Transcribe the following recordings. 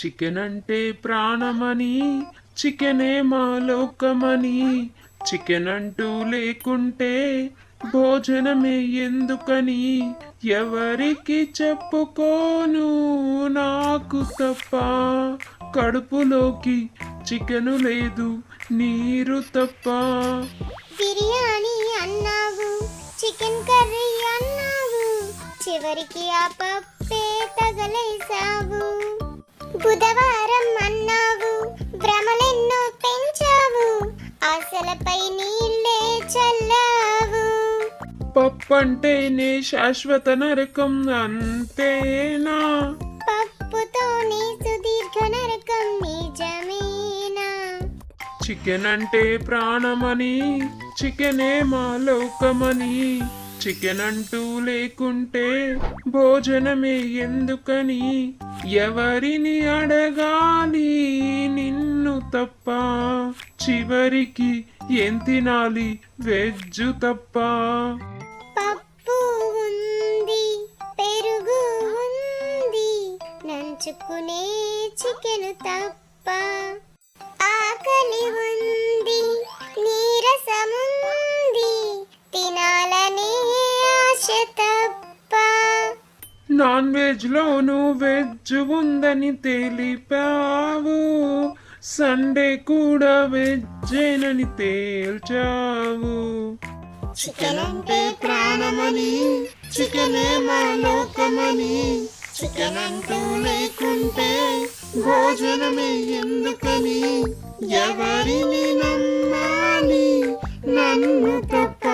Chicken అంటే ప్రాణమని, చికెనే మా లోకమని, చికెన్ అంటూ లేకుంటే భోజనమే ఎందుకని ఎవరికి చెప్పుకోను నాకు తప్ప. కడుపులోకి చికెను లేదు నీరు తప్ప. బిర్యానీ అన్నావు, చికెన్ కర్రీ అన్నావు, చివరికి ఆ పప్పే తగలేసావు. బుధవారం అన్నావు, భ్రమలెన్నో పెంచావు, ఆశలపై నీళ్ళే చల్లావు. పప్పంటేనే శాశ్వత నరకం అంతేనా? పప్పుతోనే సుదీర్ఘ నరకం నిజమేనా? చికెన్ అంటే ప్రాణమని, చికెనే మా లోకమని, చికెన్ అంటూ లేకుంటే భోజనమే ఎందుకని ఎవరిని అడగాలి నిన్ను తప్ప. చివరికి ఏం తినాలి వెజ్జు తప్ప. పప్పు ఉంది, పెరుగు ఉంది, నంచుకునే చికెను తప్ప. ఆకలి ఉంది, నీరసముంది, తినాలనే ఆశ తప్ప. నాన్ వెజ్ లోను వెజ్ ఉందని తెలిపావు, సండే కూడా వెజ్జేనని తేల్చావు. చికెన్ అంటే ప్రాణమని, చికెనే మా లోకమని, చికెన్ అంటూ లేకుంటే భోజనమే ఎందుకని ఎవరిని నమ్మాలి నన్ను తప్ప.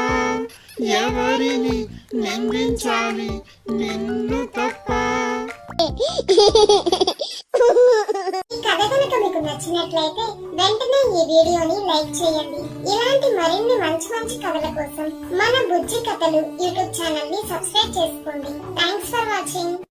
ఎవరిని నిందించాలి నిన్ను తప్ప. ఈ కథ కనుక మీకు నచ్చినట్లయితే వెంటనే ఈ వీడియోని లైక్ చేయండి. ఇలాంటి మరిన్ని మంచి మంచి కథల కోసం మన బుజ్జి కథలు యూట్యూబ్ ఛానల్ ని సబ్స్క్రైబ్ చేసుకోండి. Thanks for watching.